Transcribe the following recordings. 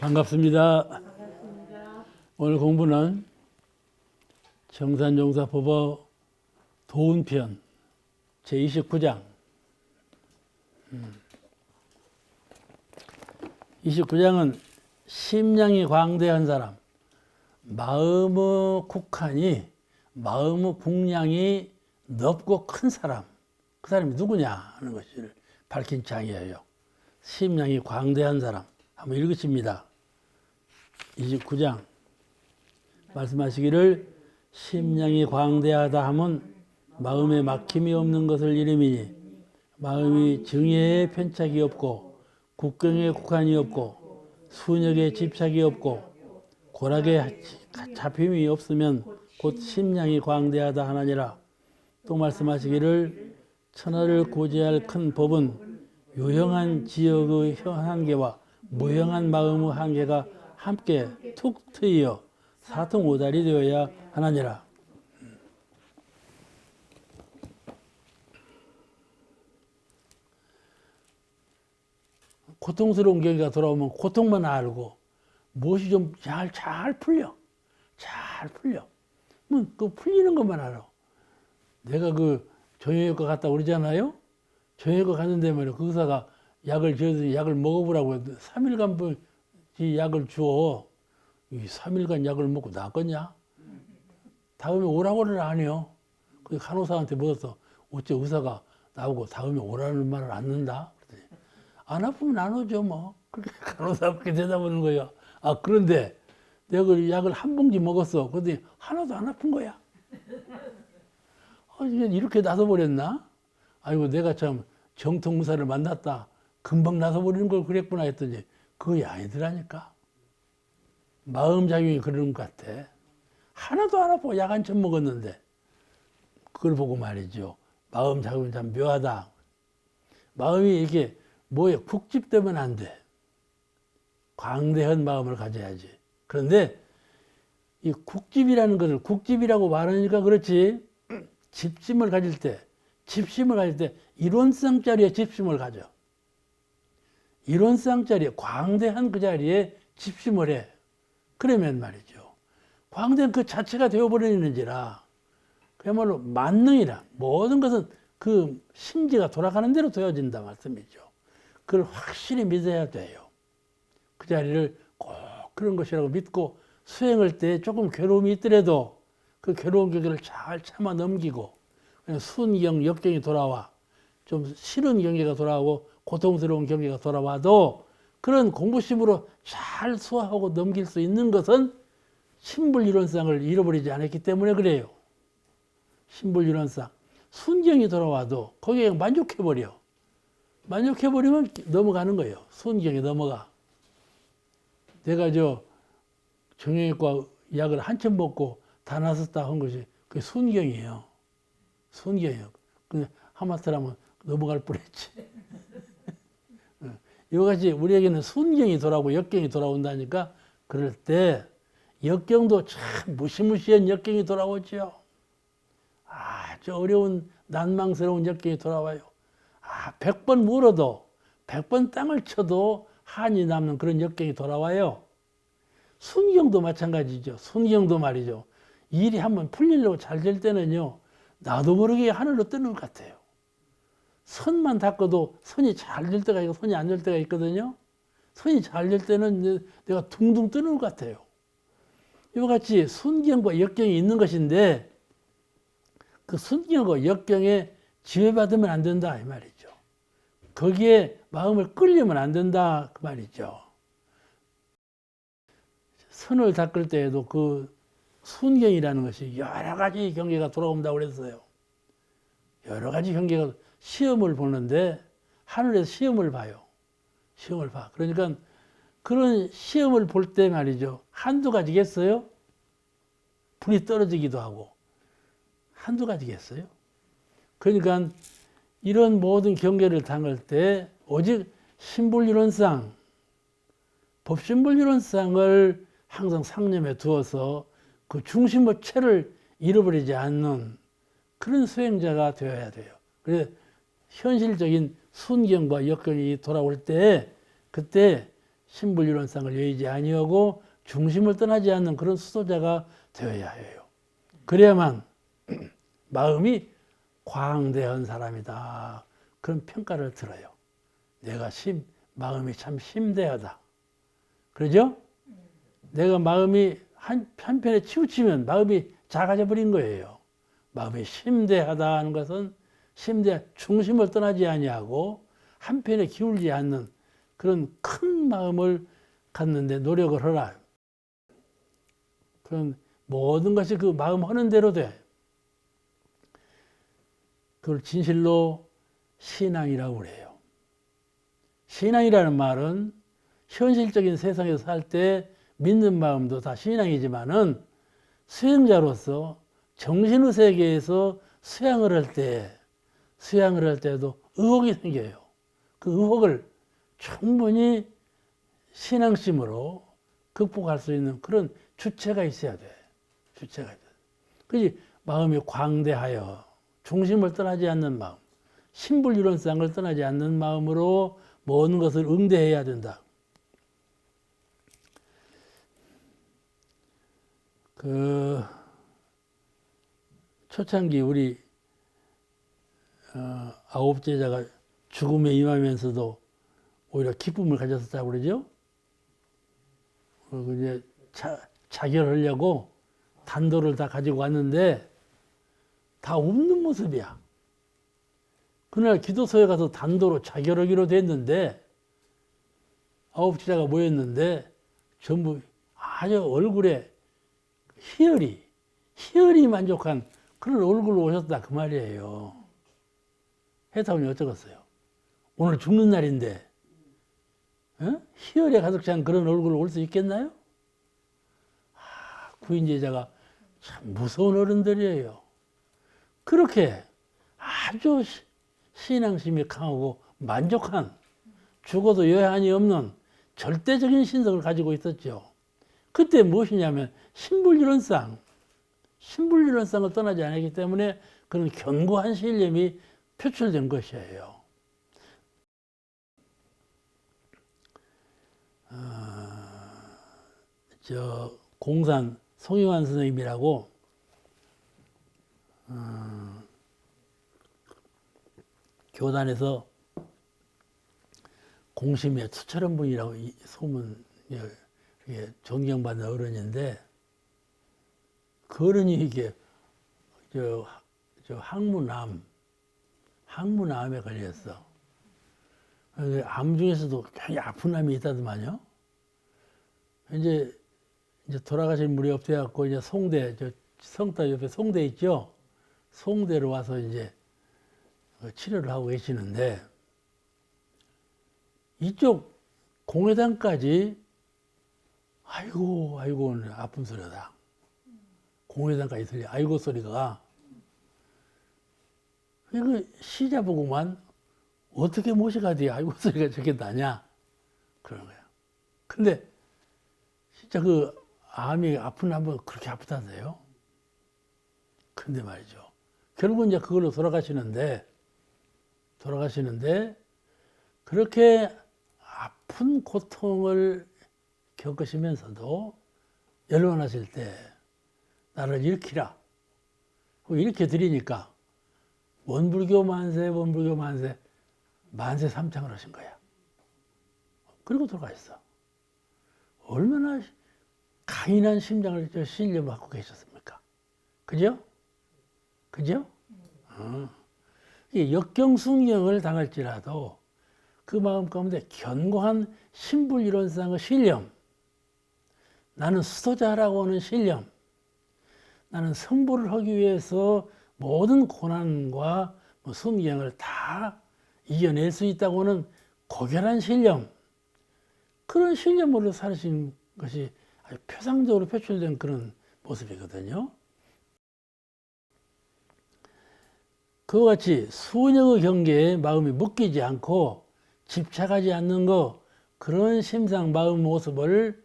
반갑습니다. 오늘 공부는 정산용사법어 도운편 제29장 29장은 심량이 광대한 사람, 마음의 국한이 마음의 국량이 넓고 큰 사람, 그 사람이 누구냐 하는 것을 밝힌 장이에요. 심량이 광대한 사람 한번 읽으십니다. 29장 말씀하시기를 심량이 광대하다 하면 마음에 막힘이 없는 것을 이름이니 마음이 정의에 편착이 없고 국경에 국한이 없고 순역에 집착이 없고 고락에 잡힘이 없으면 곧 심량이 광대하다 하나니라. 또 말씀하시기를 천하를 고지할 큰 법은 유형한 지역의 한계와 무형한 마음의 한계가 함께 툭 트이어 사통오달이 되어야 하나니라. 고통스러운 경기가 돌아오면 고통만 알고 무엇이 좀 잘 풀려. 잘 풀려. 그 풀리는 것만 알아. 내가 그 정형외과 갔다 그러잖아요. 정형외과 갔는데 말이야. 그 의사가 약을 줘서 약을 먹어보라고 3일간 약을 줘. 이 3일간 약을 먹고 낫겠냐? 다음에 오라고는 안 해요. 그 간호사한테 물어서 어째 의사가 나오고 다음에 오라는 말을 안 넣는다? 그랬더니 안 아프면 안 오죠 뭐. 그렇게 간호사가 그렇게 대답하는 거예요. 아 그런데 내가 그 약을 한 봉지 먹었어. 그런데 하나도 안 아픈 거야. 이렇게 나서버렸나? 아이고 내가 참 정통의사를 만났다. 금방 나서버리는 걸 그랬구나 했더니 그게 아니더라니까. 마음작용이 그러는 것 같아. 하나도 안 아프고 약 한 점 먹었는데 그걸 보고 말이죠. 마음작용이 참 묘하다. 마음이 이렇게 뭐에 국집되면 안 돼. 광대한 마음을 가져야지. 그런데 이 국집이라는 것을 국집이라고 말하니까 그렇지 집심을 가질 때 이론성 자리에 집심을 가져. 이론성 자리에 광대한 그 자리에 집심을 해. 그러면 말이죠. 광대한 그 자체가 되어버리는지라 그야말로 만능이라 모든 것은 그 심지가 돌아가는 대로 되어진다 말씀이죠. 그걸 확실히 믿어야 돼요. 그 자리를 꼭 그런 것이라고 믿고 수행할 때 조금 괴로움이 있더라도 그 괴로운 경계를 잘 참아 넘기고 그냥 순경, 역경이 돌아와 좀 싫은 경계가 돌아오고 고통스러운 경계가 돌아와도 그런 공부심으로 잘 수화하고 넘길 수 있는 것은 신불이론상을 잃어버리지 않았기 때문에 그래요. 신불이론상. 순경이 돌아와도 거기에 만족해버려. 만족해버리면 넘어가는 거예요. 순경이 넘어가. 내가 정형외과 약을 한참 먹고 다 나섰다 한 것이 그게 순경이에요. 순경이에요. 근데 하마터라면 넘어갈 뻔했지. 이같이 우리에게는 순경이 돌아오고 역경이 돌아온다니까 그럴 때 역경도 참 무시무시한 역경이 돌아오죠. 아주 어려운 난망스러운 역경이 돌아와요. 100번 물어도 100번 땅을 쳐도 한이 남는 그런 역경이 돌아와요. 순경도 마찬가지죠. 순경도 말이죠. 일이 한번 풀리려고 잘 될 때는요. 나도 모르게 하늘로 뜨는 것 같아요. 선만 닦아도 선이 잘 될 때가 있고 선이 안 될 때가 있거든요. 선이 잘 될 때는 내가 둥둥 뜨는 것 같아요. 이와 같이 순경과 역경이 있는 것인데 그 순경과 역경에 지배받으면 안 된다 이 말이죠. 거기에 마음을 끌리면 안 된다 그 말이죠. 선을 닦을 때에도 그 순경이라는 것이 여러 가지 경계가 돌아온다고 그랬어요. 여러 가지 경계가 시험을 보는데 하늘에서 시험을 봐요. 시험을 봐. 그러니까 그런 시험을 볼 때 말이죠. 한두 가지겠어요? 불이 떨어지기도 하고 한두 가지겠어요? 그러니까 이런 모든 경계를 당할 때 오직 신불이론상, 법신불이론상을 항상 상념에 두어서 그 중심의 체를 잃어버리지 않는 그런 수행자가 되어야 돼요. 그래서 현실적인 순경과 역경이 돌아올 때 그때 신불이론상을 여의지 아니하고 중심을 떠나지 않는 그런 수도자가 되어야 해요. 그래야만 마음이 광대한 사람이다. 그런 평가를 들어요. 내가 마음이 참 심대하다. 그러죠? 내가 마음이 한편에 치우치면 마음이 작아져 버린 거예요. 마음이 심대하다 하는 것은 중심을 떠나지 아니하고 한편에 기울지 않는 그런 큰 마음을 갖는데 노력을 하라. 그런 모든 것이 그 마음 하는 대로 돼. 그걸 진실로 신앙이라고 그래요. 신앙이라는 말은 현실적인 세상에서 살 때 믿는 마음도 다 신앙이지만은 수행자로서 정신의 세계에서 수양을 할 때도 의혹이 생겨요. 그 의혹을 충분히 신앙심으로 극복할 수 있는 그런 주체가 있어야 돼. 주체가 있어야 돼. 그지 마음이 광대하여 중심을 떠나지 않는 마음, 신불이론상을 떠나지 않는 마음으로 모든 것을 응대해야 된다. 그 초창기 우리 아홉 제자가 죽음에 임하면서도 오히려 기쁨을 가졌었다고 그러죠. 이제 자결하려고 단도를 다 가지고 왔는데 다 없는 모습이야. 그날 기도소에 가서 단도로 자결하기로 됐는데 아홉 제자가 모였는데 전부 아주 얼굴에 희열이 만족한 그런 얼굴로 오셨다 그 말이에요. 해타원이 어쩌겠어요? 오늘 죽는 날인데 희열에 가득 찬 그런 얼굴로 올 수 있겠나요? 구인제자가 참 무서운 어른들이에요. 그렇게 아주 신앙심이 강하고 만족한 죽어도 여한이 없는 절대적인 신성을 가지고 있었죠. 그때 무엇이냐면 신불이론상을 떠나지 않았기 때문에 그런 견고한 신념이 표출된 것이에요. 공산 송영환 선생님이라고 교단에서 공심의 투철한 분이라고 소문 존경받는 어른인데 그 어른이 이게 항문암에 걸렸어. 암 중에서도 굉장히 아픈 암이 있다더만요. 이제 돌아가신 분이 없어갖고 이제 송대 성타 옆에 송대 있죠. 송대로 와서 이제 치료를 하고 계시는데 이쪽 공회당까지 아이고 아픈 소리다. 공회당까지 들려 아이고 소리가 이거 시자 보고만 어떻게 모시가지 아이고 소리가 저렇게 나냐 그러는 거야. 근데 진짜 그 암이 아픈 암은 그렇게 아프다세요. 근데 말이죠. 결국은 이제 그걸로 돌아가시는데 그렇게 아픈 고통을 겪으시면서도 연로하실 때 나를 일으키라. 이렇게 드리니까 원불교 만세 만세 삼창을 하신 거야. 그리고 돌아가셨어. 얼마나 강인한 심장을 신념을 갖고 계셨습니까? 그죠? 역경순경을 당할지라도 그 마음 가운데 견고한 신불이론상의 신념, 나는 수도자라고 하는 신념, 나는 성불을 하기 위해서 모든 고난과 순경을 다 이겨낼 수 있다고 하는 고결한 신념, 그런 신념으로 사신 것이 아주 표상적으로 표출된 그런 모습이거든요. 그와 같이 수년의 경계에 마음이 묶이지 않고 집착하지 않는 것, 그런 심상 마음 모습을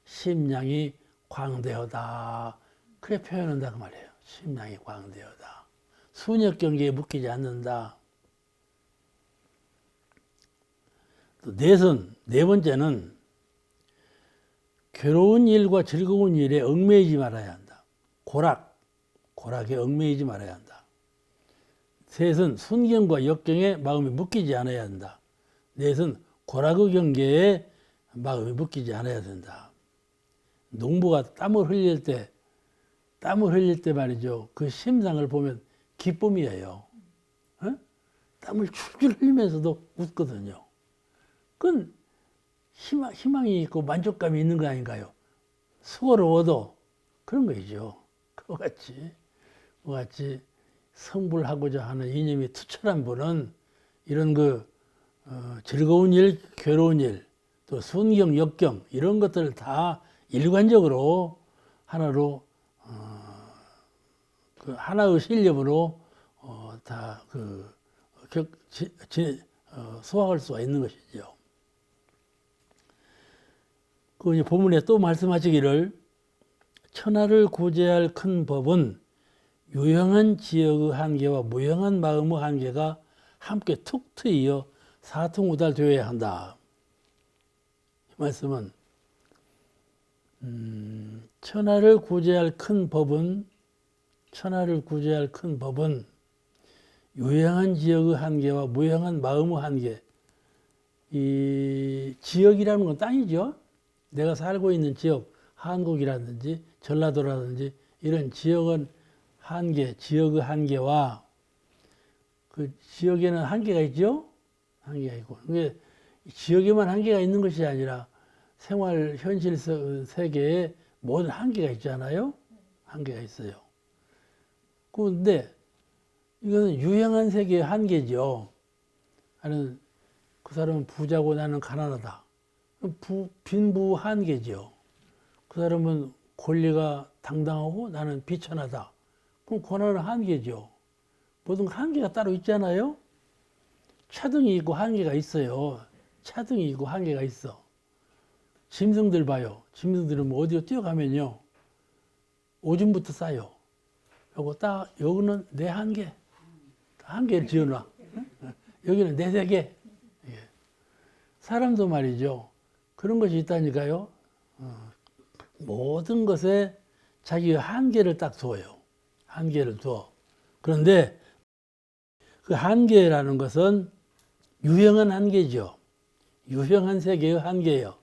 심량이 광대하다. 그래 표현한다 그 말이에요. 심량이 광대하다. 수년 경계에 묶이지 않는다. 또 네 번째는 괴로운 일과 즐거운 일에 얽매이지 말아야 한다. 고락에 얽매이지 말아야 한다. 셋은 순경과 역경에 마음이 묶이지 않아야 한다. 넷은 고락의 경계에 마음이 묶이지 않아야 된다. 농부가 땀을 흘릴 때 말이죠. 그 심상을 보면 기쁨이에요. 어? 땀을 줄줄 흘리면서도 웃거든요. 그건 희망이 있고 만족감이 있는 거 아닌가요? 수고로워도 그런 거죠. 그와 같이 성불하고자 하는 이념이 투철한 분은 이런 즐거운 일, 괴로운 일, 또 순경, 역경 이런 것들을 다 일관적으로 하나로 하나의 신념으로 다 소화할 수가 있는 것이죠. 그 본문에 또 말씀하시기를 천하를 구제할 큰 법은 유형한 지역의 한계와 무형한 마음의 한계가 함께 툭 트이어 사통우달되어야 한다. 이 말씀은 천하를 구제할 큰 법은 유형한 지역의 한계와 무형한 마음의 한계. 이 지역이라는 건 땅이죠. 내가 살고 있는 지역, 한국이라든지 전라도라든지 이런 지역은 지역의 한계와 그 지역에는 한계가 있죠. 한계가 있고. 그게 지역에만 한계가 있는 것이 아니라 생활 현실 세계에 모든 한계가 있잖아요. 한계가 있어요. 그런데 이것은 유형한 세계의 한계죠. 나는 그 사람은 부자고 나는 가난하다. 빈부 한계죠. 그 사람은 권리가 당당하고 나는 비천하다. 그럼 고난은 한계죠. 모든 한계가 따로 있잖아요. 차등이 있고 한계가 있어요. 차등이 있고 한계가 있어. 짐승들 봐요. 짐승들은 뭐 어디로 뛰어가면요. 오줌부터 싸요. 요거 딱, 여기는 내 한계. 한계를 지어놔. 여기는 내 세계. 사람도 말이죠. 그런 것이 있다니까요. 모든 것에 자기의 한계를 딱 둬요. 한계를 둬. 그런데 그 한계라는 것은 유형한 한계죠. 유형한 세계의 한계예요.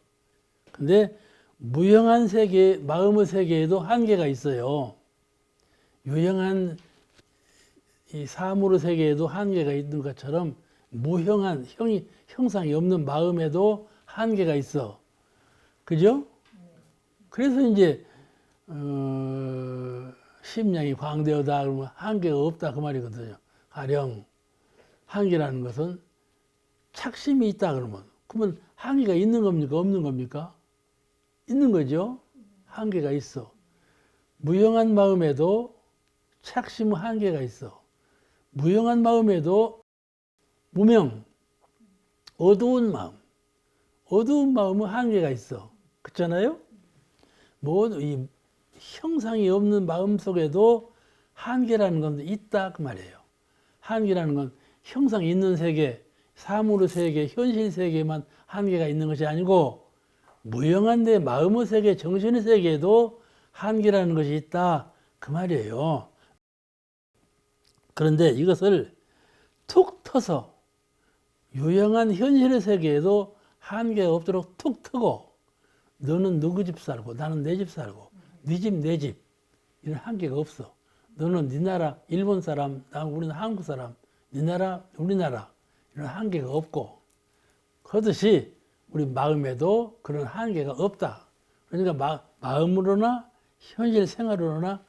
근데 무형한 세계, 마음의 세계에도 한계가 있어요. 유형한 이 사물의 세계에도 한계가 있는 것처럼 무형한, 형상이 없는 마음에도 한계가 있어. 그죠? 그래서 이제, 심량이 광대하다 그러면 한계가 없다 그 말이거든요. 가령, 한계라는 것은 착심이 있다 그러면 한계가 있는 겁니까? 없는 겁니까? 있는 거죠. 한계가 있어. 무형한 마음에도 착심의 한계가 있어. 무형한 마음에도 무명, 어두운 마음의 한계가 있어. 그렇잖아요? 이 형상이 없는 마음 속에도 한계라는 건 있다 그 말이에요. 한계라는 건 형상이 있는 세계, 사물의 세계, 현실 세계만 한계가 있는 것이 아니고 무형한 내 마음의 세계, 정신의 세계에도 한계라는 것이 있다 그 말이에요. 그런데 이것을 툭 터서 유형한 현실의 세계에도 한계가 없도록 툭 트고 너는 누구 집 살고 나는 내 집 살고 네 집 내 집 이런 한계가 없어. 너는 네 나라 일본 사람, 우리는 한국 사람, 네 나라 우리나라 이런 한계가 없고 그렇듯이 우리 마음에도 그런 한계가 없다. 그러니까 마음으로나 현실 생활으로나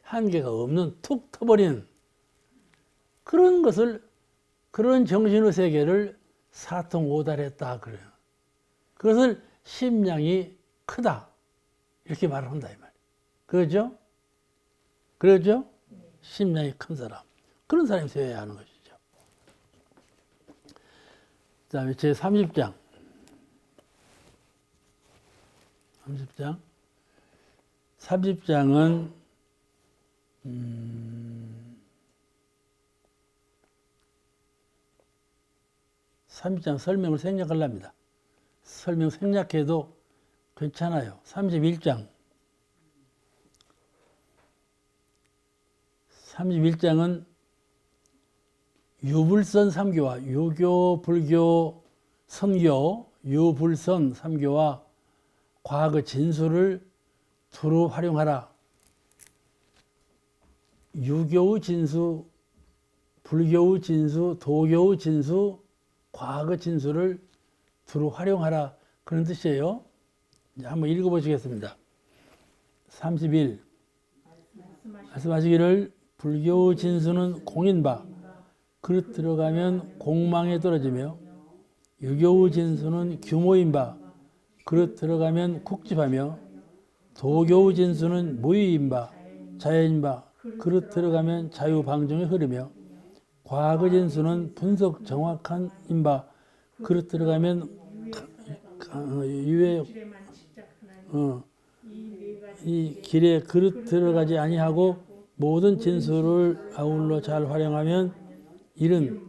한계가 없는 툭 터버린 그런 것을 그런 정신의 세계를 사통오달했다 그래요. 그것을 심량이 크다 이렇게 말을 한다 이 말. 그렇죠? 그렇죠? 심량이 큰 사람 그런 사람이 되어야 하는 것이죠. 그다음에 제 30장 30장은 30장 설명을 생략하려합니다. 설명 생략해도 괜찮아요. 31장. 31장은 유불선 3교와 유교, 불교, 선교, 유불선 3교와 과학의 진수를 두루 활용하라. 유교의 진수, 불교의 진수, 도교의 진수, 과학의 진수를 두루 활용하라. 그런 뜻이에요. 이제 한번 읽어보시겠습니다. 31. 말씀하시기를 불교의 진수는 공인바 그릇 들어가면 공망에 떨어지며 유교의 진수는 규모인바 그릇 들어가면 쿡집하며 도교의 진수는 무의인바 자연인바 그릇 들어가면 자유방종에 흐르며 과학의 진수는 분석 정확한 인바 그릇 들어가면 유해 이 길에 그릇 들어가지 아니하고 모든 진수를 아울러 잘 활용하면 이른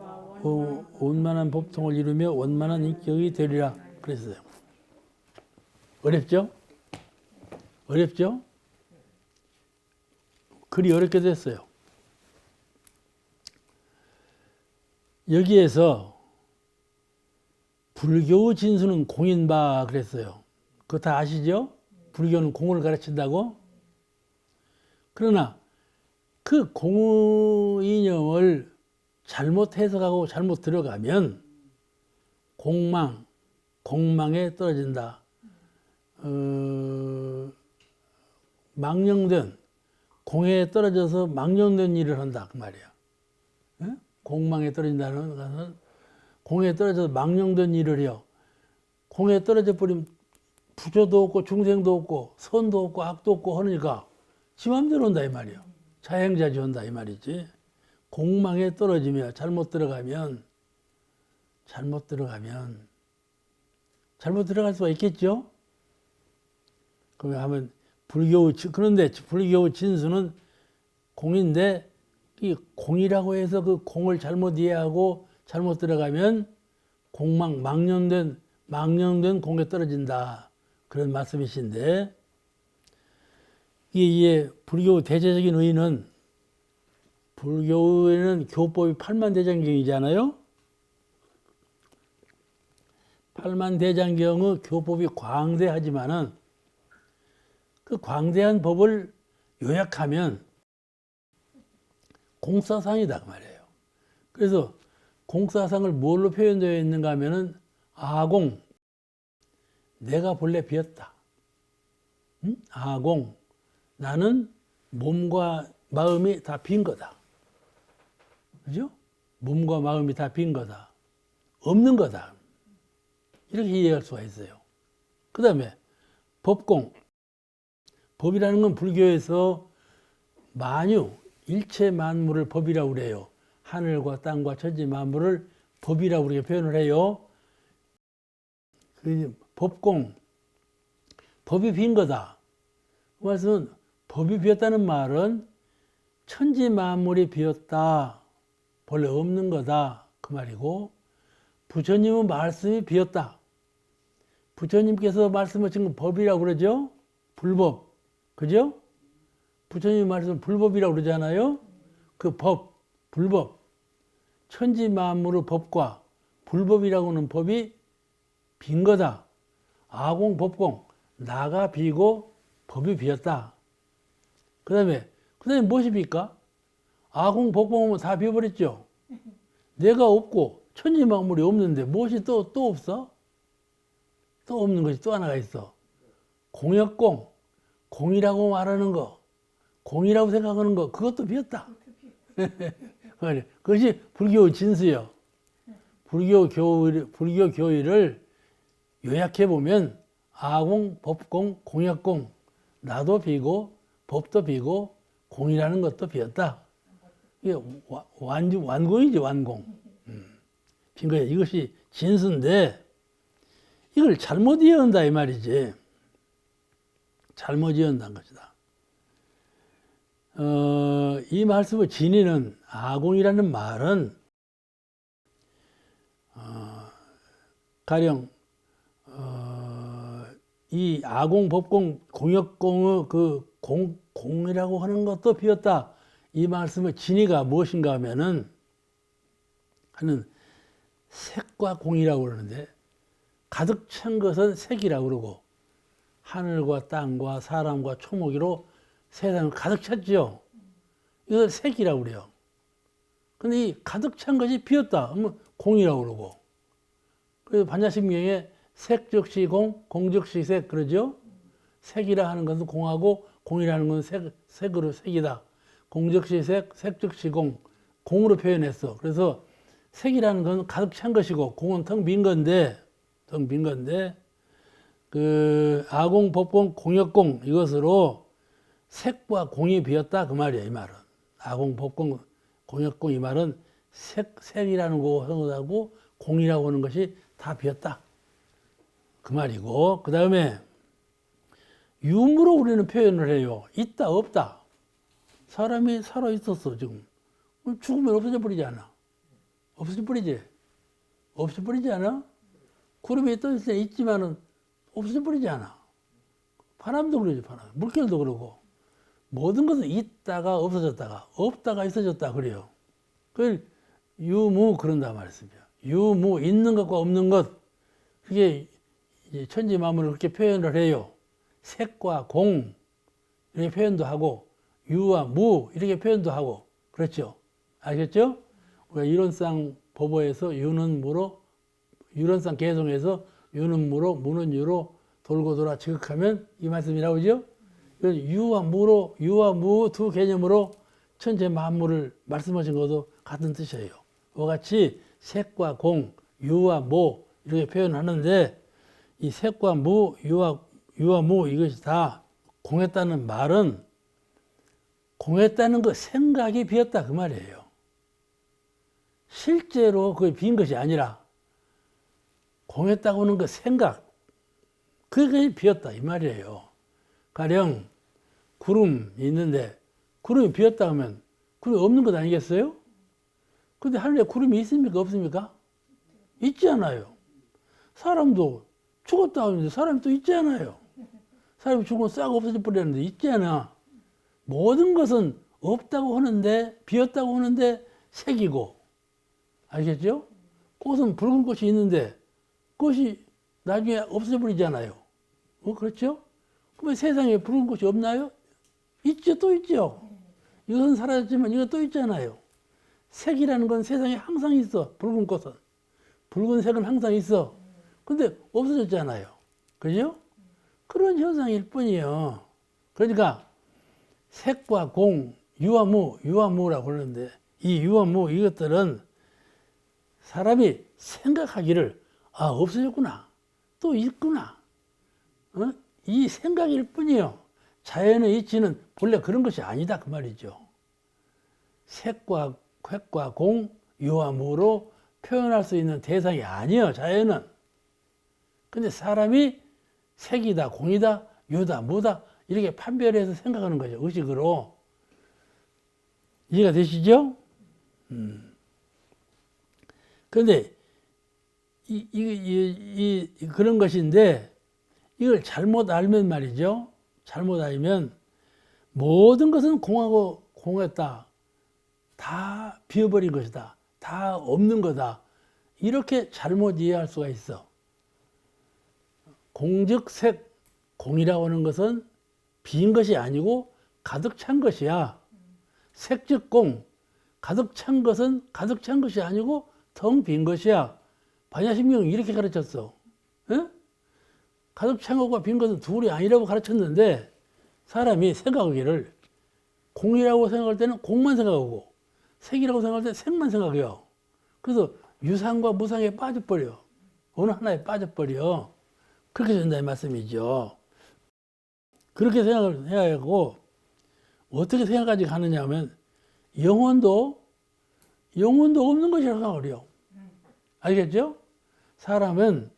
원만한 법통을 이루며 원만한 인격이 되리라 그랬어요. 어렵죠? 어렵죠? 글이 어렵게 됐어요. 여기에서 불교의 진수는 공인바 그랬어요. 그거 다 아시죠? 불교는 공을 가르친다고? 그러나 그 공의 이념을 잘못 해석하고 잘못 들어가면 공망에 떨어진다. 망령된, 공에 떨어져서 망령된 일을 한다. 그 말이야. 에? 공망에 떨어진다는 것은 공에 떨어져서 망령된 일을 해요. 공에 떨어져 버리면 부조도 없고 중생도 없고 선도 없고 악도 없고 하니까 지 맘대로 한다 이 말이야. 자행자주한다 이 말이지. 공망에 떨어지며 잘못 들어갈 수가 있겠죠. 그러면 하면 그런데 불교의 진수는 공인데 이 공이라고 해서 그 공을 잘못 이해하고 잘못 들어가면 망령된 공에 떨어진다. 그런 말씀이신데, 이게 불교 대체적인 의의는, 불교에는 교법이 팔만대장경이잖아요. 팔만대장경의 교법이 광대하지만은 그 광대한 법을 요약하면 공사상이다 그 말이에요. 그래서 공사상을 뭘로 표현되어 있는가 하면은 아공, 내가 본래 비었다. 응? 아공, 나는 몸과 마음이 다 빈 거다. 그죠? 몸과 마음이 다 빈 거다. 없는 거다. 이렇게 이해할 수가 있어요. 그 다음에 법공. 법이라는 건 불교에서 만유, 일체 만물을 법이라고 그래요. 하늘과 땅과 천지 만물을 법이라고 우리가 표현을 해요. 그 법공, 법이 빈 거다. 그 말씀은 법이 비었다는 말은 천지 만물이 비었다. 본래 없는 거다. 그 말이고, 부처님은 말씀이 비었다. 부처님께서 말씀하신 건 법이라고 그러죠? 불법. 그죠? 부처님 말씀 불법이라고 그러잖아요? 그 법, 불법. 천지 만물의 법과 불법이라고 하는 법이 빈 거다. 아공, 법공. 나가 비고 법이 비었다. 그 다음에 무엇이 비까? 아공, 법공은 다 비어버렸죠? 내가 없고 천지 만물이 없는데 무엇이 또 없어? 또 없는 것이 또 하나가 있어. 공역공. 공이라고 말하는 거, 공이라고 생각하는 거, 그것도 비었다. 그것이 불교 진수요. 불교 교의를 요약해 보면 아공, 법공, 공역공, 나도 비고 법도 비고 공이라는 것도 비었다. 이게 완공이지 완공. 빈 거야. 이것이 진수인데 이걸 잘못 이해한다 이 말이지. 잘못 이해한다는 것이다. 이 말씀의 진의는 아공이라는 말은 가령 이 아공, 법공, 공역공의 그 공이라고 하는 것도 비었다. 이 말씀의 진의가 무엇인가 하면은 하는 색과 공이라고 그러는데 가득 찬 것은 색이라고 그러고 하늘과 땅과 사람과 초목이로 세상을 가득 찼죠. 이걸 색이라고 그래요. 근데 이 가득 찬 것이 비었다. 그러면 공이라고 그러고. 그래서 반야심경에 색 즉시 공, 공 즉시 색 그러죠. 색이라 하는 것은 공하고 공이라는 것은 색으로 색이다. 공 즉시 색, 색 즉시 공. 공으로 표현했어. 그래서 색이라는 건 가득 찬 것이고 공은 텅 빈 건데 그 아공, 법공, 공역공 이것으로 색과 공이 비었다 그 말이야. 이 말은 아공, 법공, 공역공 이 말은 색이라는 것하고 공이라고 하는 것이 다 비었다 그 말이고, 그 다음에 유무로 우리는 표현을 해요. 있다 없다. 사람이 살아 있었어. 지금 죽으면 없어져 버리지 않아. 없어져 버리지. 없어져 버리지 않아. 구름이 떠 있을 때 있지만은 없어져 버리지 않아. 바람도 그러지. 바람, 물결도 그러고 모든 것은 있다가 없어졌다가 없다가 있어졌다 그래요. 그걸 유무 그런다 말씀이야. 유무 있는 것과 없는 것, 그게 천지만물을 그렇게 표현을 해요. 색과 공 이렇게 표현도 하고 유와 무 이렇게 표현도 하고 그렇죠. 알겠죠? 우리가 이론상 법어에서 유는 무로, 이론상 개성에서 유는 무로 무는 유로 돌고 돌아 지극하면 이 말씀이 나오죠. 유와 무로, 유와 무 두 개념으로 천재 만물을 말씀하신 것도 같은 뜻이에요. 이와 같이 색과 공, 유와 무 이렇게 표현하는데 이 색과 무, 유와 무 이것이 다 공했다는 말은 공했다는 그 생각이 비었다 그 말이에요. 실제로 그게 빈 것이 아니라 공했다고 하는 그 생각, 그게 비었다 이 말이에요. 가령 구름이 있는데 구름이 비었다 하면 구름이 없는 것 아니겠어요? 근데 하늘에 구름이 있습니까 없습니까? 있지 않아요. 사람도 죽었다 하는데 사람이 또 있지 않아요. 사람이 죽으면 싹 없어져 버렸는데 있지 않아. 모든 것은 없다고 하는데 비었다고 하는데 색이고, 알겠죠? 꽃은 붉은 꽃이 있는데 꽃이 나중에 없어져 버리잖아요. 그렇죠? 그러면 세상에 붉은 꽃이 없나요? 있죠, 또 있죠. 이것은 사라졌지만 이거 또 있잖아요. 색이라는 건 세상에 항상 있어. 붉은 꽃은. 붉은색은 항상 있어. 근데 없어졌잖아요. 그죠? 그런 현상일 뿐이에요. 그러니까 색과 공, 유와 무라고 그러는데 이 유와 무 이것들은 사람이 생각하기를 없어졌구나. 또 있구나. 이 생각일 뿐이에요. 자연의 이치는 본래 그런 것이 아니다 그 말이죠. 색과 공, 유와 무로 표현할 수 있는 대상이 아니에요. 자연은. 근데 사람이 색이다, 공이다, 유다, 무다 이렇게 판별해서 생각하는 거죠. 의식으로. 이해가 되시죠? 그런데 그런 것인데 이걸 잘못 알면 말이죠. 잘못 알면 모든 것은 공하고 공했다. 다 비어버린 것이다. 다 없는 거다. 이렇게 잘못 이해할 수가 있어. 공즉색, 공이라고 하는 것은 빈 것이 아니고 가득 찬 것이야. 색즉 공, 가득 찬 것은 가득 찬 것이 아니고 텅 빈 것이야. 반야심경은 이렇게 가르쳤어. 에? 가득 찬 것과 빈 것은 둘이 아니라고 가르쳤는데 사람이 생각하기를 공이라고 생각할 때는 공만 생각하고 색이라고 생각할 때는 색만 생각해요. 그래서 유상과 무상에 빠져버려. 어느 하나에 빠져버려. 그렇게 된다는 말씀이죠. 그렇게 생각을 해야 하고 어떻게 생각까지 가느냐 하면 영혼도 없는 것이라고 생각을 해요. 알겠죠? 사람은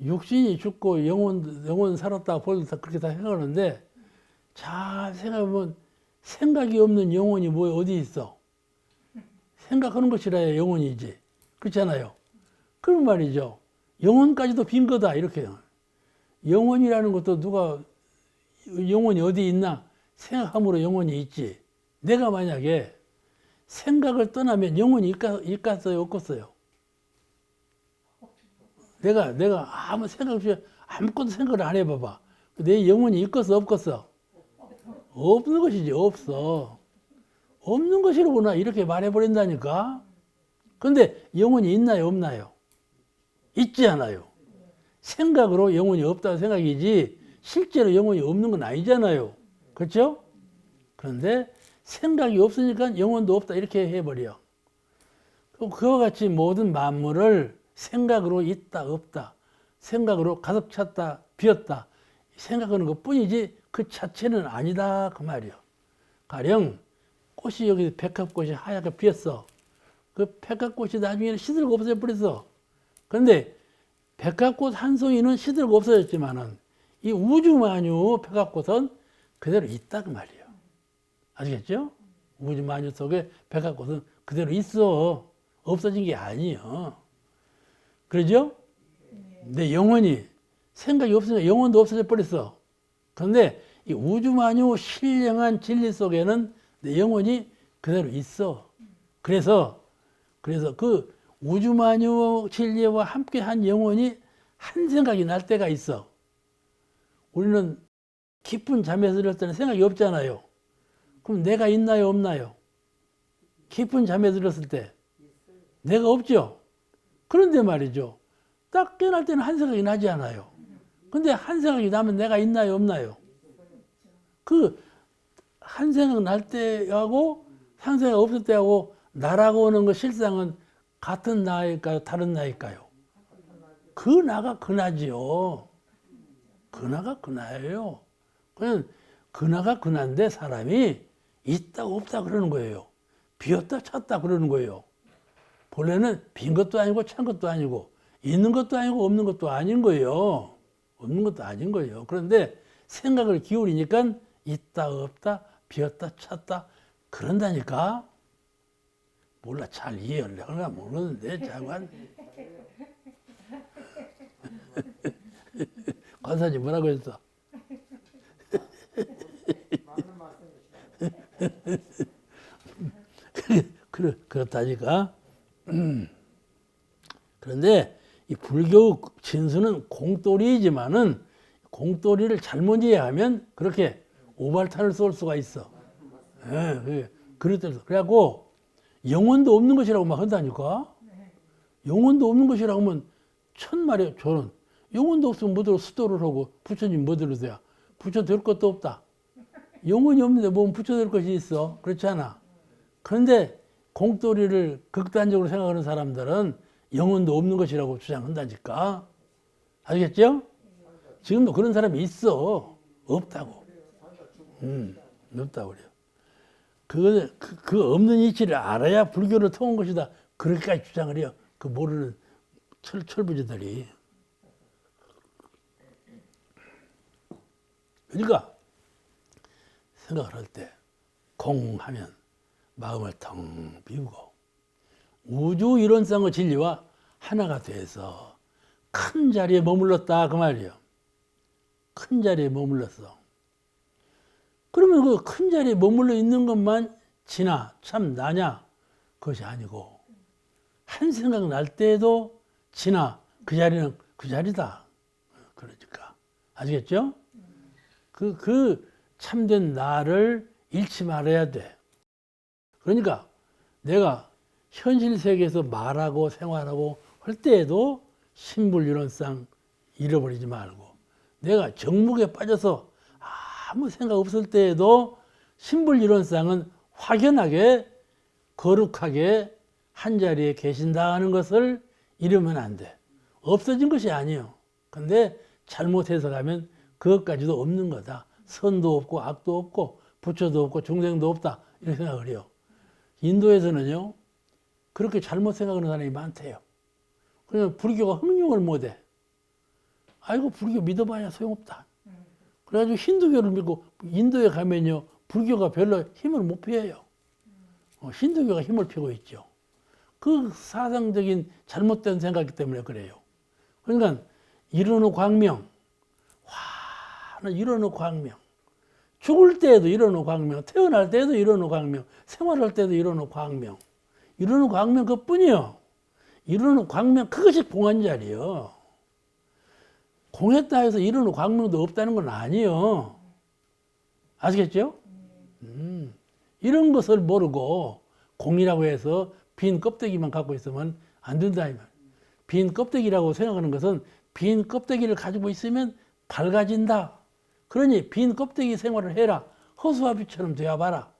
육신이 죽고 영혼 살았다고 벌써 그렇게 다 생각하는데 잘 생각해보면 생각이 없는 영혼이 어디 있어? 생각하는 것이라야 영혼이지. 그렇잖아요. 그런 말이죠. 영혼까지도 빈 거다. 이렇게. 영혼이라는 것도 누가 영혼이 어디 있나 생각함으로 영혼이 있지. 내가 만약에 생각을 떠나면 영혼이 있겠어요, 없겠어요? 내가 아무 생각 없이 아무것도 생각을 안 해봐봐. 내 영혼이 있겠어, 없겠어? 없는 것이지, 없어. 없는 것이로구나 이렇게 말해버린다니까. 근데 영혼이 있나요, 없나요? 있지 않아요. 생각으로 영혼이 없다는 생각이지 실제로 영혼이 없는 건 아니잖아요. 그렇죠? 그런데 생각이 없으니까 영혼도 없다 이렇게 해버려. 그와 같이 모든 만물을 생각으로 있다 없다, 생각으로 가득 찼다 비었다 생각하는 것뿐이지 그 자체는 아니다 그 말이요. 가령 꽃이 여기 백합꽃이 하얗게 피었어. 그 백합꽃이 나중에는 시들고 없어져 버렸어. 그런데 백합꽃 한 송이는 시들고 없어졌지만은 이 우주만유 백합꽃은 그대로 있다 그 말이에요. 아시겠죠? 우주만유 속에 백합꽃은 그대로 있어. 없어진 게 아니에요. 그러죠? 내 영혼이 생각이 없으니까 영혼도 없어져 버렸어. 그런데 이 우주만유 신령한 진리 속에는 내 영혼이 그대로 있어. 그래서 그 우주만유 진리와 함께한 영혼이 한 생각이 날 때가 있어. 우리는 깊은 잠에서 들을 때는 생각이 없잖아요. 그럼 내가 있나요, 없나요? 깊은 잠에 들었을 때 내가 없죠. 그런데 말이죠. 딱 깨어날 때는 한 생각이 나지 않아요. 근데 한 생각이 나면 내가 있나요, 없나요? 그 한 생각 날 때하고 한 생각 없을 때하고 나라고 하는 그 실상은 같은 나일까요, 다른 나일까요? 그 나가 그 나지요. 그 나가 그 나예요. 그냥 그 나가 그 나인데 사람이 있다 없다 그러는 거예요. 비었다 찼다 그러는 거예요. 본래는 빈 것도 아니고 찬 것도 아니고 있는 것도 아니고 없는 것도 아닌 거예요. 없는 것도 아닌 거예요. 그런데 생각을 기울이니까 있다 없다 비었다 찼다 그런다니까. 몰라 잘 이해를 내가 모르는데 자관 관사님 뭐라고 했어? 그렇다니까. 그런데 이 불교 진수는 공돌이지만은 공돌이를 잘못 이해하면 그렇게 오발탄을 쏠 수가 있어. 예, 그래갖고 영혼도 없는 것이라고 막 한다니까. 영혼도 없는 것이라고 하면 천말이야. 저는 영혼도 없으면 뭐대로 수도를 하고 부처님 뭐대로 돼야 부처 될 것도 없다. 영혼이 없는데 뭐 부처 될 것이 있어. 그렇지 않아. 그런데 공돌이를 극단적으로 생각하는 사람들은 영혼도 없는 것이라고 주장한다니까. 아시겠죠? 지금도 그런 사람이 있어. 없다고. 없다고 그래요. 그 없는 이치를 알아야 불교를 통한 것이다. 그렇게까지 주장을 해요. 그 모르는 철부지들이. 그러니까 생각을 할 때 공하면 마음을 텅 비우고 우주 이론상의 진리와 하나가 돼서 큰 자리에 머물렀다 그 말이에요. 큰 자리에 머물렀어. 그러면 그 큰 자리에 머물러 있는 것만 지나 참 나냐? 그것이 아니고 한 생각 날 때에도 지나 그 자리는 그 자리다. 그러니까 아시겠죠? 그 참된 나를 잃지 말아야 돼. 그러니까 내가 현실 세계에서 말하고 생활하고 할 때에도 신불이론상 잃어버리지 말고 내가 정묵에 빠져서 아무 생각 없을 때에도 신불이론상은 확연하게 거룩하게 한자리에 계신다는 것을 잃으면 안 돼. 없어진 것이 아니에요. 근데 잘못 해석하면 그것까지도 없는 거다. 선도 없고 악도 없고 부처도 없고 중생도 없다. 이렇게 생각을 해요. 인도에서는요. 그렇게 잘못 생각하는 사람이 많대요. 그러면 불교가 흥룡을 못해. 아이고 불교 믿어봐야 소용없다. 그래가지고 힌두교를 믿고 인도에 가면요. 불교가 별로 힘을 못 피해요. 힌두교가 힘을 피고 있죠. 그 사상적인 잘못된 생각이기 때문에 그래요. 그러니까 이르는 광명, 나는 이런 광명. 죽을 때에도 이런 광명, 태어날 때에도 이런 광명, 생활할 때도 이런 광명. 이런 광명 그뿐이요. 이런 광명 그것이 공한 자리요. 공했다 해서 이런 광명도 없다는 건 아니요. 아시겠죠? 이런 것을 모르고 공이라고 해서 빈 껍데기만 갖고 있으면 안 된다 이 말. 빈 껍데기라고 생각하는 것은 빈 껍데기를 가지고 있으면 밝아진다. 그러니 빈 껍데기 생활을 해라. 허수아비처럼 되어봐라.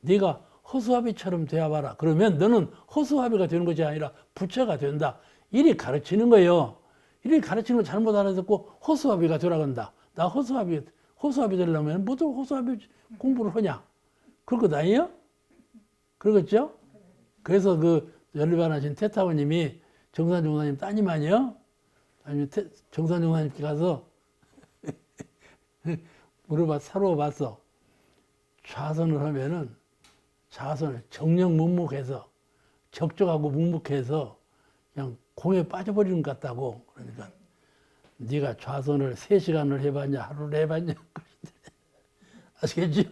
네가 허수아비처럼 되어봐라. 그러면 너는 허수아비가 되는 것이 아니라 부처가 된다. 이리 가르치는 거예요. 이리 가르치는 거 잘못 알아듣고 허수아비가 되라간다. 나 허수아비 되려면 뭐도 허수아비 공부를 하냐? 그럴 것 아니에요? 그러겠죠? 그래서 그 연립안하신 태타오님이 정산종사님 따님 아니요? 아니면 정산종사님께 가서 물어봤어. 좌선을 하면은 좌선을 정령묵묵해서 적적하고 묵묵해서 그냥 공에 빠져버리는 것 같다고. 그러니까 네가 좌선을 3시간을 해봤냐 하루를 해봤냐 아시겠죠?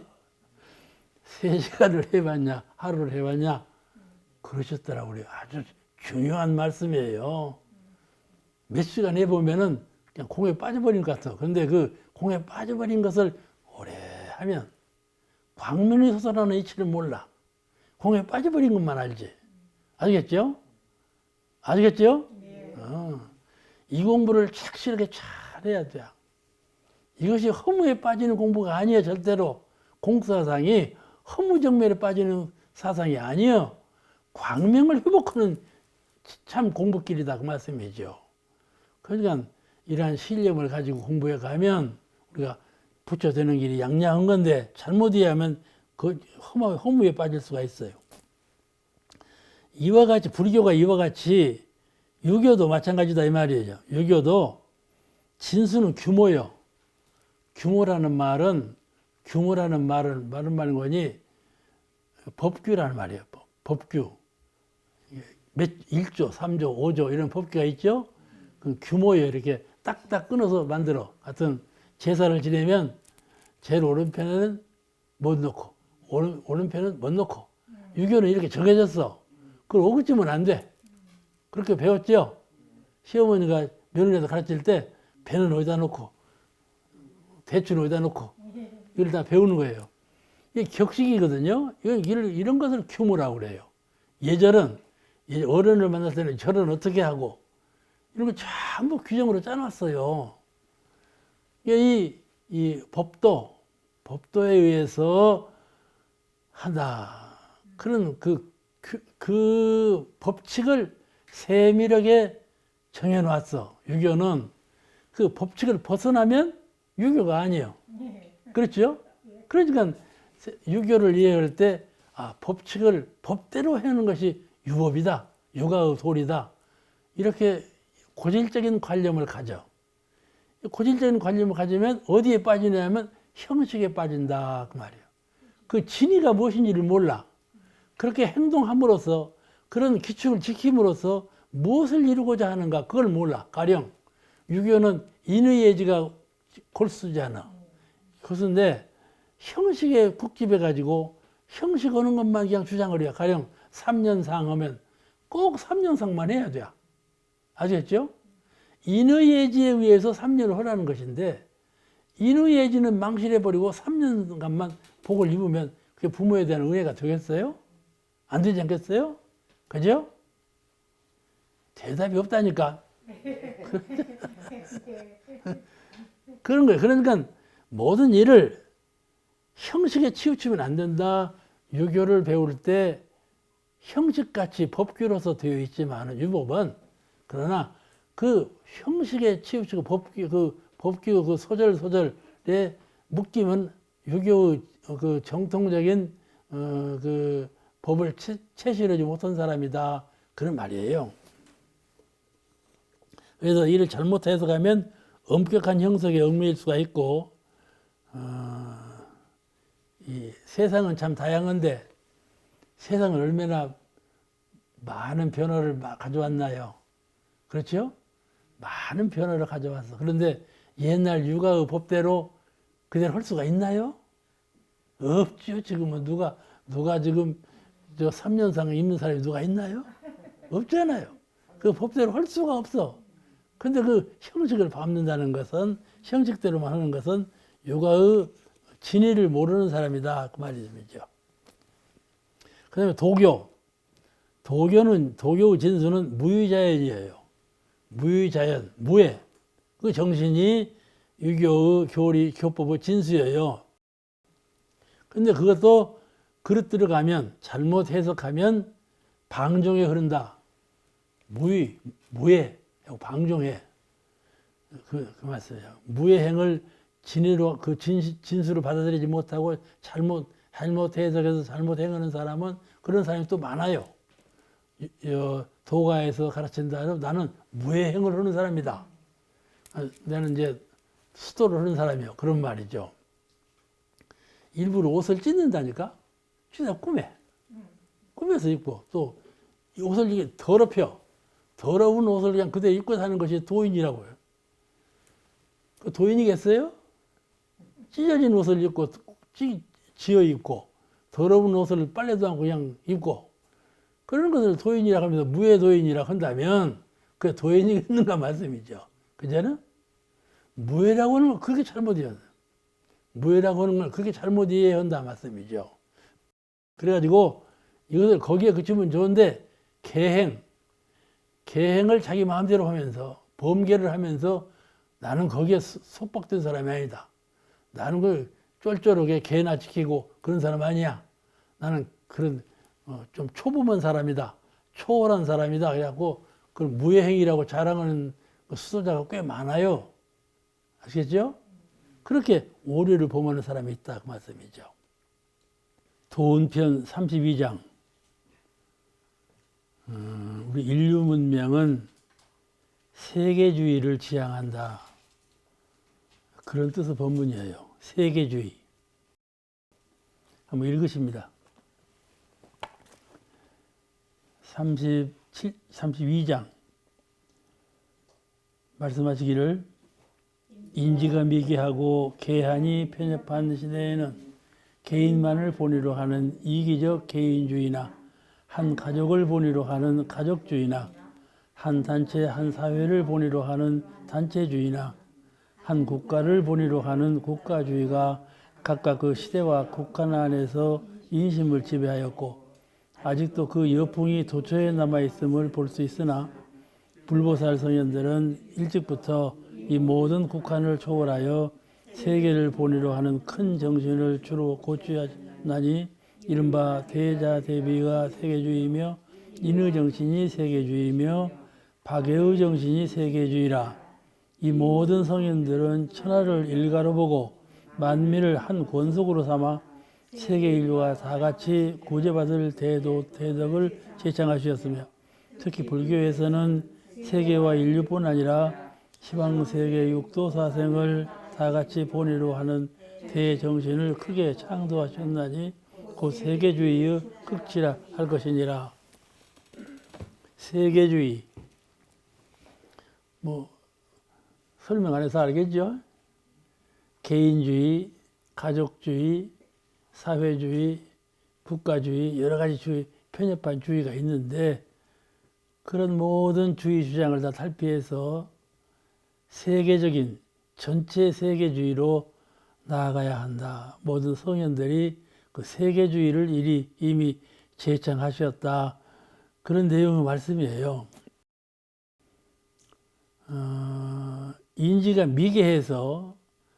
3시간을 해봤냐 하루를 해봤냐 그러셨더라고요. 아주 중요한 말씀이에요. 몇 시간 해보면은 그냥 공에 빠져버린 것 같아. 그런데 그 공에 빠져버린 것을 오래 하면 광명이 솟아나는 이치를 몰라. 공에 빠져버린 것만 알지. 아시겠죠? 아시겠죠? 네. 이 공부를 착실하게 잘 해야 돼. 이것이 허무에 빠지는 공부가 아니에요. 절대로. 공사상이 허무정멸에 빠지는 사상이 아니에요. 광명을 회복하는 참 공부길이다 그 말씀이죠. 그러니까 이러한 신념을 가지고 공부해 가면 우리가 부처 되는 길이 양양한 건데 잘못 이해하면 그 허무에 빠질 수가 있어요. 이와 같이 불교가 이와 같이 유교도 마찬가지다 이 말이에요. 유교도 진수는 규모요. 규모라는 말은 말은 거니 법규라는 말이에요. 법규. 1조, 3조, 5조 이런 법규가 있죠. 그 규모에 이렇게 딱딱 끊어서 만들어. 하여튼 제사를 지내면 제일 오른편에는 못 넣고 오른편은 못 넣고 유교는 이렇게 정해졌어. 그걸 오그치면 안 돼. 그렇게 배웠죠. 시어머니가 며느리한테 가르칠 때 배는 어디다 놓고 대추는 어디다 놓고 이걸 다 배우는 거예요. 이게 격식이거든요. 이런 것을 규모라고 그래요. 예절은 어른을 만날 때는 절은 어떻게 하고 이런 거 전부 규정으로 짜놨어요. 이 법도에 의해서 한다. 그런 그 법칙을 세밀하게 정해놨어. 유교는 그 법칙을 벗어나면 유교가 아니에요. 그렇죠? 그러니까 유교를 이해할 때 법칙을 법대로 해놓는 것이 유법이다. 유가의 도리다. 이렇게 고질적인 관념을 가져. 고질적인 관념을 가지면 어디에 빠지냐면 형식에 빠진다 그 말이에요. 그 진의가 무엇인지를 몰라. 그렇게 행동함으로써 그런 기축을 지킴으로써 무엇을 이루고자 하는가 그걸 몰라. 가령 유교는 인의예지가 골수잖아. 그것인데 형식에 국집해 가지고 형식 오는 것만 그냥 주장을 해요. 가령 3년상 하면 꼭 3년상만 해야 돼. 아시겠죠? 인의예지에 의해서 3년을 하라는 것인데 인의예지는 망실해버리고 3년간만 복을 입으면 그게 부모에 대한 은혜가 되겠어요? 안 되지 않겠어요? 그죠? 대답이 없다니까. 그런 거예요. 그러니까 모든 일을 형식에 치우치면 안 된다. 유교를 배울 때 형식같이 법규로서 되어 있지만 유법은 그러나 그 형식에 치우치고 법규 그 소절에 묶이면 유교의 그 정통적인 그 법을 채실하지 못한 사람이다. 그런 말이에요. 그래서 이를 잘못 해석하면 엄격한 형석에 얽매일 수가 있고, 이 세상은 참 다양한데 세상은 얼마나 많은 변화를 가져왔나요? 그렇죠? 많은 변화를 가져왔어. 그런데 옛날 유가의 법대로 그대로 할 수가 있나요? 없죠. 지금은 누가 지금 저 3년상 입는 사람이 누가 있나요? 없잖아요. 그 법대로 할 수가 없어. 근데 그 형식을 밟는다는 것은, 형식대로만 하는 것은 요가의 진리를 모르는 사람이다. 그 말이죠. 그 다음에 도교. 도교의 진수는 무의자연이에요. 무의자연, 무해. 그 정신이 유교의 교법의 진수예요. 근데 그것도 그릇 들어가면, 잘못 해석하면 방종에 흐른다. 무해, 방종해. 그 말씀이에요. 무해행을 진리로, 진수로 받아들이지 못하고 잘못 해석해서 잘못 행하는 사람은 그런 사람이 또 많아요. 도가에서 가르친다. 나는 무해행을 하는 사람이다. 나는 이제 수도를 하는 사람이요. 그런 말이죠. 일부러 옷을 찢는다니까? 진짜 꿈에서 입고, 또 옷을 이게 더럽혀. 더러운 옷을 그냥 그대로 입고 사는 것이 도인이라고요. 그 도인이겠어요? 찢어진 옷을 입고, 지어 입고, 더러운 옷을 빨래도 않고 그냥 입고, 그런 것을 도인이라고 하면서 무해도인이라고 한다면, 그게 도인이겠는가 말씀이죠. 그제는? 무해라고 하는 걸 그렇게 잘못 이해한다. 무해라고 하는 걸 그렇게 잘못 이해한다 말씀이죠. 그래가지고 이것을 거기에 그치면 좋은데, 계행을 자기 마음대로 하면서, 범계를 하면서 나는 거기에 속박된 사람이 아니다. 나는 그 쫄쫄하게 개나 지키고 그런 사람 아니야. 나는 그런 좀 초보만 사람이다. 초월한 사람이다. 그래갖고 그 무예행이라고 자랑하는 수도자가 꽤 많아요. 아시겠죠? 그렇게 오류를 범하는 사람이 있다. 그 말씀이죠. 도은편 32장. 우리 인류 문명은 세계주의를 지향한다. 그런 뜻의 본문이에요. 세계주의. 한번 읽으십니다. 32장. 말씀하시기를 인지가 미개하고 계한이 편협한 시대에는 개인만을 본위로 하는 이기적 개인주의나 한 가족을 본위로 하는 가족주의나 한 단체 한 사회를 본위로 하는 단체주의나 한 국가를 본위로 하는 국가주의가 각각 그 시대와 국가 안에서 인심을 지배하였고 아직도 그 여풍이 도처에 남아있음을 볼 수 있으나 불보살 성현들은 일찍부터 이 모든 국한을 초월하여 세계를 본위로 하는 큰 정신을 주로 고취하나니 이른바 대자대비가 세계주의이며 인의 정신이 세계주의이며 박애의 정신이 세계주의라. 이 모든 성인들은 천하를 일가로 보고 만민을 한 권속으로 삼아 세계 인류가 다 같이 구제받을 대덕을 제창하셨으며 특히 불교에서는 세계와 인류뿐 아니라 시방세계 육도사생을 다 같이 본위로 하는 대정신을 크게 창조하셨나니 곧 세계주의의 극치라 할 것이니라. 세계주의 설명 안 해서 알겠죠? 개인주의, 가족주의, 사회주의, 국가주의, 여러 가지 주의, 편협한 주의가 있는데 그런 모든 주의 주장을 다 탈피해서 세계적인 전체 세계주의로 나아가야 한다. 모든 성현들이 그 세계주의를 이미 제창하셨다. 그런 내용의 말씀이에요. 인지가 미개해서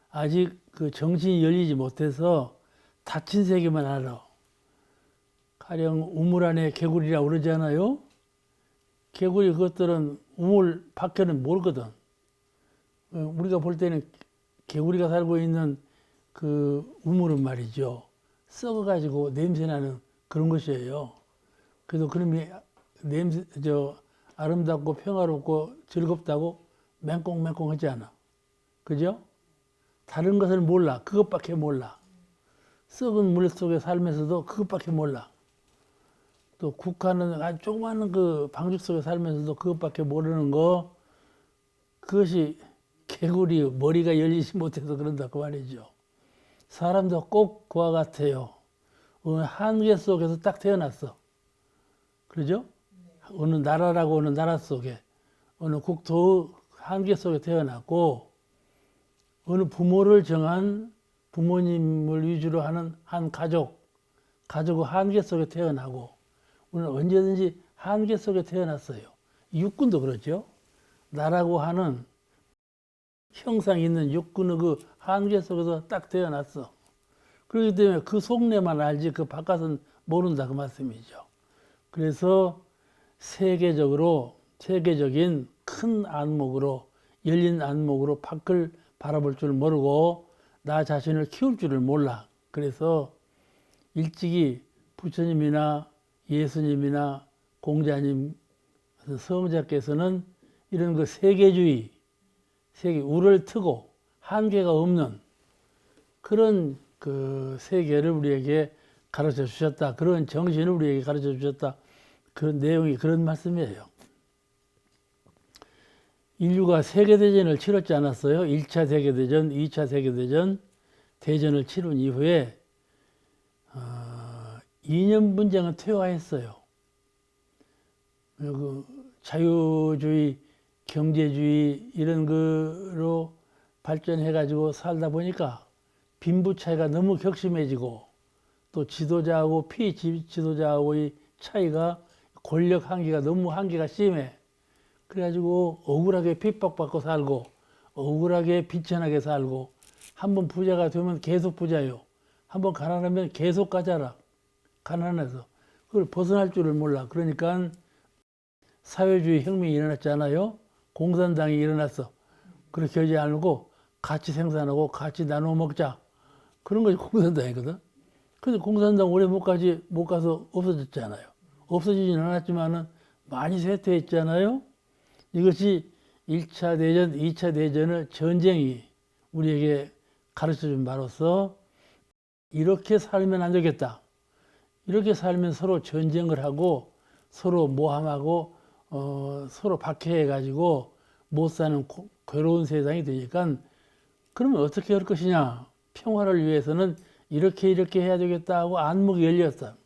아직 그 정신이 열리지 못해서 닫힌 세계만 알아. 가령 우물 안에 개구리라고 그러잖아요. 개구리 그것들은 우물 밖에는 모르거든. 우리가 볼 때는 개구리가 살고 있는 그 우물은 말이죠. 썩어가지고 냄새나는 그런 것이에요. 그래서 그놈이 아름답고 평화롭고 즐겁다고 맹꽁맹꽁 하지 않아. 그죠? 다른 것을 몰라. 그것밖에 몰라. 썩은 물 속에 살면서도 그것밖에 몰라. 또 국화는 아주 조그마한 그 방죽 속에 살면서도 그것밖에 모르는 거, 그것이 개구리 머리가 열리지 못해서 그런다 그 말이죠. 사람도 꼭 그와 같아요. 어느 한계 속에서 딱 태어났어. 그러죠? 어느 나라라고 어느 나라 속에, 어느 국토 한계 속에 태어났고, 어느 부모를 정한 부모님을 위주로 하는 한 가족의 한계 속에 태어나고, 우리는 언제든지 한계 속에 태어났어요. 육군도 그렇죠. 나라고 하는 형상 있는 육군의 그 한계 속에서 딱 태어났어. 그렇기 때문에 그 속내만 알지 그 바깥은 모른다 그 말씀이죠. 그래서 세계적인 큰 안목으로 열린 안목으로 밖을 바라볼 줄 모르고 나 자신을 키울 줄을 몰라. 그래서 일찍이 부처님이나 예수님이나 공자님, 성자께서는 이런 그 세계주의, 우를 트고 한계가 없는 그런 그 세계를 우리에게 가르쳐 주셨다. 그런 정신을 우리에게 가르쳐 주셨다. 그런 내용이 그런 말씀이에요. 인류가 세계대전을 치렀지 않았어요? 1차 세계대전, 2차 세계대전, 대전을 치른 이후에 2년 분쟁은 퇴화했어요. 그 자유주의, 경제주의 이런 거로 발전해가지고 살다 보니까 빈부 차이가 너무 격심해지고 또 지도자하고 피지도자하고의 차이가 권력 한계가 너무 한계가 심해. 그래가지고 억울하게 핍박받고 살고 억울하게 비천하게 살고 한번 부자가 되면 계속 부자요. 한번 가난하면 계속 가자라. 가난해서 그걸 벗어날 줄을 몰라. 그러니까 사회주의 혁명이 일어났잖아요. 공산당이 일어났어. 그렇게 하지 않고 같이 생산하고 같이 나눠 먹자. 그런 것이 공산당이거든. 근데 공산당 오래 못 가서 없어졌잖아요. 없어지진 않았지만은 많이 쇠퇴했잖아요. 이것이 1차 대전, 2차 대전의 전쟁이 우리에게 가르쳐 준 바로서 이렇게 살면 안 되겠다. 이렇게 살면 서로 전쟁을 하고 서로 모함하고 서로 박해해가지고 못 사는 괴로운 세상이 되니까 그러면 어떻게 할 것이냐. 평화를 위해서는 이렇게 해야 되겠다 하고 안목이 열렸다.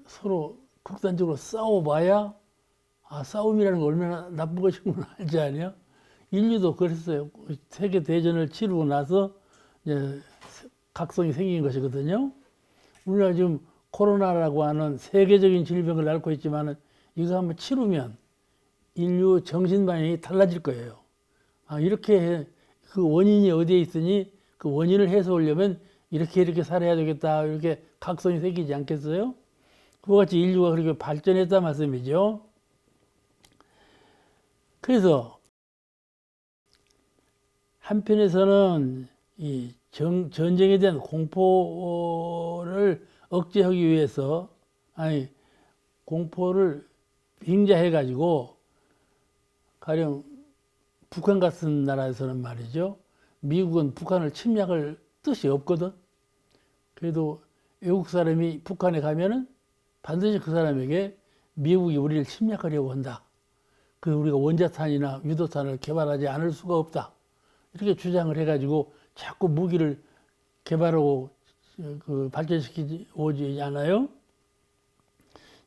서로 극단적으로 싸워봐야 싸움이라는 거 얼마나 나쁜 것인 걸 알지 않냐? 인류도 그랬어요. 세계 대전을 치르고 나서 이제 각성이 생긴 것이거든요. 우리가 지금 코로나라고 하는 세계적인 질병을 앓고 있지만은 이거 한번 치르면 인류 정신 방향이 달라질 거예요. 이렇게 그 원인이 어디에 있으니 그 원인을 해소하려면 이렇게 살아야 되겠다. 이렇게 각성이 생기지 않겠어요? 그와 같이 인류가 그렇게 발전했다 말씀이죠. 그래서 한편에서는 이 전쟁에 대한 공포를 억제하기 위해서 공포를 빙자해 가지고 가령 북한 같은 나라에서는 말이죠. 미국은 북한을 침략할 뜻이 없거든. 그래도 외국 사람이 북한에 가면은 반드시 그 사람에게 미국이 우리를 침략하려고 한다. 그 우리가 원자탄이나 유도탄을 개발하지 않을 수가 없다. 이렇게 주장을 해가지고 자꾸 무기를 개발하고 발전시키지 오지 않아요?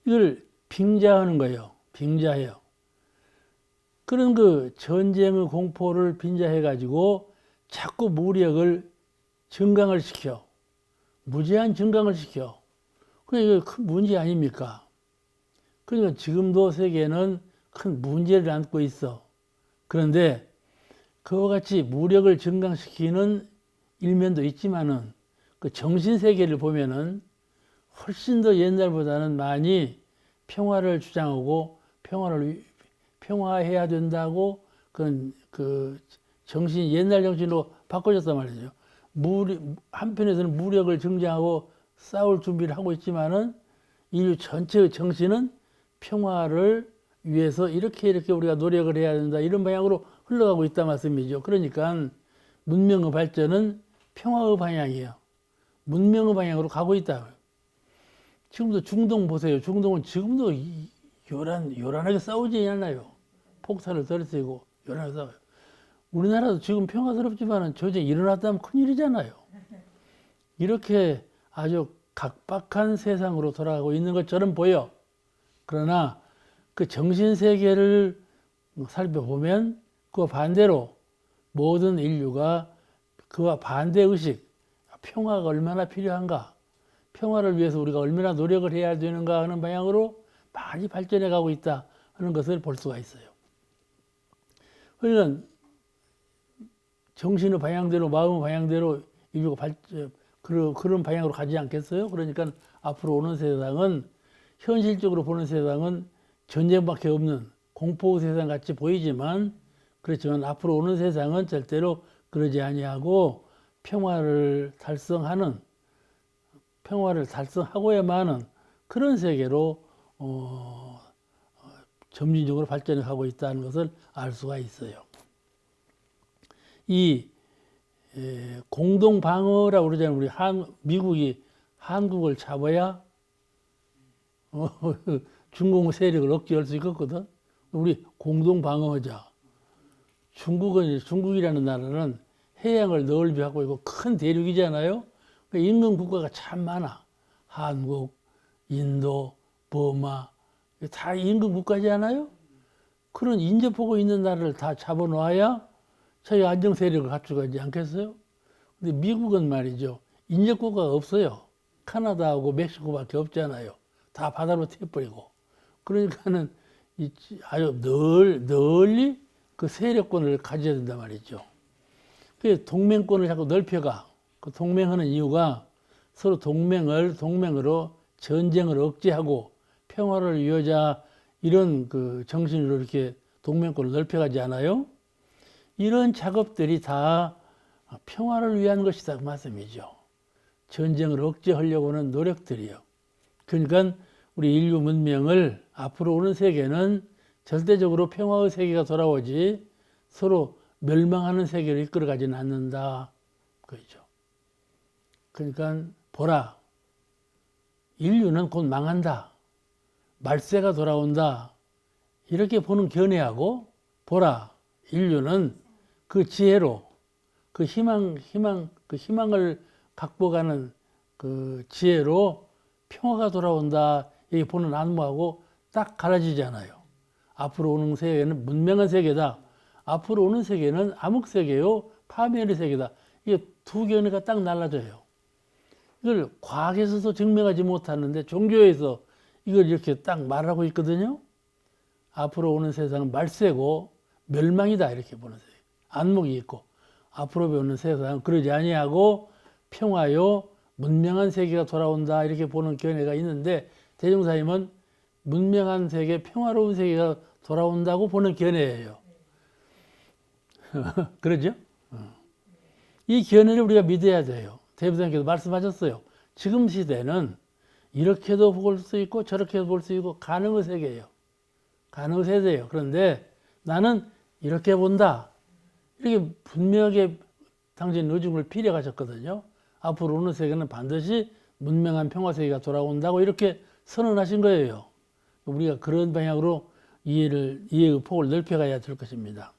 이걸 빙자하는 거예요. 빙자해요. 그런 그 전쟁의 공포를 빙자해가지고 자꾸 무력을 증강을 시켜. 무제한 증강을 시켜. 그러니까 이거 큰 문제 아닙니까? 그러니까 지금도 세계는 큰 문제를 안고 있어. 그런데 그와 같이 무력을 증강시키는 일면도 있지만은 그 정신세계를 보면은 훨씬 더 옛날보다는 많이 평화를 주장하고 평화해야 된다고 그 정신이 옛날 정신으로 바꿔졌단 말이죠. 한편에서는 무력을 증장하고 싸울 준비를 하고 있지만은 인류 전체의 정신은 평화를 위해서 이렇게 우리가 노력을 해야 된다. 이런 방향으로 흘러가고 있다 말씀이죠. 그러니까 문명의 발전은 평화의 방향이에요. 문명의 방향으로 가고 있다. 지금도 중동 보세요. 중동은 지금도 요란하게 싸우지 않나요? 폭탄을 들이쓰고 요란하게 싸워요. 우리나라도 지금 평화스럽지만은 저게 일어났다면 큰일이잖아요. 이렇게 아주 각박한 세상으로 돌아가고 있는 것처럼 보여. 그러나 그 정신세계를 살펴보면 그와 반대로 모든 인류가 그와 반대의식, 평화가 얼마나 필요한가, 평화를 위해서 우리가 얼마나 노력을 해야 되는가 하는 방향으로 많이 발전해 가고 있다 하는 것을 볼 수가 있어요. 그러니까 정신의 방향대로, 마음의 방향대로 인류가 그런 방향으로 가지 않겠어요? 그러니까 앞으로 오는 세상은, 현실적으로 보는 세상은 전쟁밖에 없는 공포 세상 같이 보이지만, 그렇지만 앞으로 오는 세상은 절대로 그러지 아니하고 평화를 달성하고야만은 그런 세계로 점진적으로 발전해 가고 있다는 것을 알 수가 있어요. 이 공동 방어라고 그러잖아요. 우리 미국이 한국을 잡아야 중국 세력을 억제할 수 있거든. 우리 공동 방어하자. 중국이라는 나라는 해양을 넓이 하고 있고 큰 대륙이잖아요. 그러니까 인근 국가가 참 많아. 한국, 인도, 버마 다 인근 국가잖아요. 그런 인접하고 있는 나라를 다 잡아놓아야 자기 안정 세력을 갖추지 않겠어요? 근데 미국은 말이죠. 인접국가가 없어요. 카나다하고 멕시코밖에 없잖아요. 다 바다로 튀어버리고. 그러니까는 아주 널리 그 세력권을 가져야 된단 말이죠. 그 동맹권을 자꾸 넓혀가. 그 동맹하는 이유가 서로 동맹으로 전쟁을 억제하고 평화를 이루자, 이런 그 정신으로 이렇게 동맹권을 넓혀가지 않아요? 이런 작업들이 다 평화를 위한 것이다 그 말씀이죠. 전쟁을 억제하려고 하는 노력들이요. 그러니까 우리 인류 문명을 앞으로 오는 세계는 절대적으로 평화의 세계가 돌아오지 서로 멸망하는 세계로 이끌어가지는 않는다. 그렇죠. 그러니까 보라. 인류는 곧 망한다. 말세가 돌아온다. 이렇게 보는 견해하고, 보라. 인류는 그 지혜로, 그 희망을 갖고 가는 그 지혜로 평화가 돌아온다. 이렇게 보는 안목하고 딱 갈라지잖아요. 앞으로 오는 세계는 문명한 세계다. 앞으로 오는 세계는 암흑 세계요, 파멸의 세계다. 이게 두 견해가 딱 날라져요. 이걸 과학에서도 증명하지 못하는데 종교에서 이걸 이렇게 딱 말하고 있거든요. 앞으로 오는 세상은 말세고 멸망이다 이렇게 보는 세계. 안목이 있고, 앞으로 오는 세상은 그러지 아니하고 평화요, 문명한 세계가 돌아온다 이렇게 보는 견해가 있는데, 대종사님은 문명한 세계, 평화로운 세계가 돌아온다고 보는 견해예요. 그러죠? 이 견해를 우리가 믿어야 돼요. 대부사님께서 말씀하셨어요. 지금 시대는 이렇게도 볼 수 있고 저렇게도 볼 수 있고 가능의 세계예요. 가능의 세대예요. 그런데 나는 이렇게 본다. 이렇게 분명하게 당신 의중을 필요하셨거든요. 앞으로 오는 세계는 반드시 문명한 평화 세계가 돌아온다고 이렇게 선언하신 거예요. 우리가 그런 방향으로 이해의 폭을 넓혀가야 될 것입니다.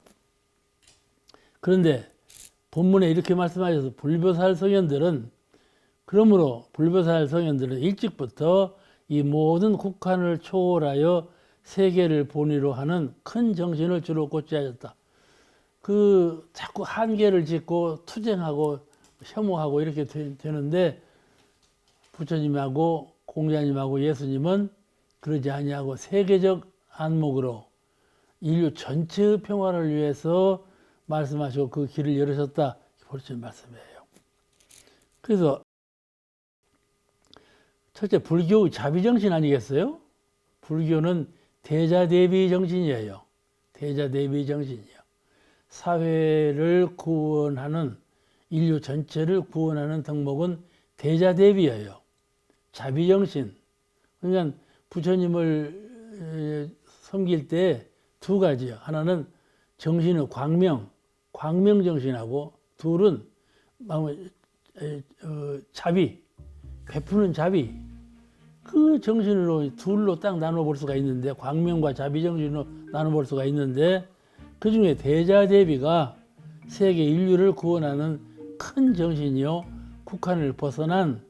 그런데 본문에 이렇게 말씀하셔서 불교살 성현들은, 그러므로 불교살 성현들은 일찍부터 이 모든 국한을 초월하여 세계를 본위로 하는 큰 정신을 주로 고취하셨다. 그 자꾸 한계를 짓고 투쟁하고 혐오하고 이렇게 되는데, 부처님하고 공자님하고 예수님은 그러지 아니하고 세계적 안목으로 인류 전체의 평화를 위해서 말씀하시고 그 길을 열으셨다. 볼 수 있는 말씀이에요. 그래서 첫째, 불교의 자비정신 아니겠어요? 불교는 대자대비 정신이에요. 대자대비 정신이요. 사회를 구원하는, 인류 전체를 구원하는 덕목은 대자대비예요. 자비정신. 그러니까 부처님을 섬길 때 두 가지요. 하나는 정신의 광명정신하고, 둘은 자비, 베푸는 자비. 그 정신으로 둘로 딱 나눠볼 수가 있는데, 광명과 자비정신으로 나눠볼 수가 있는데, 그 중에 대자대비가 세계 인류를 구원하는 큰 정신이요 북한을 벗어난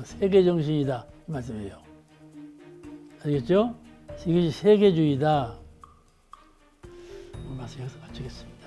세계 정신이다 이 말씀이에요. 알겠죠? 이것이 세계주의다. 오늘 말씀 여기서 마치겠습니다.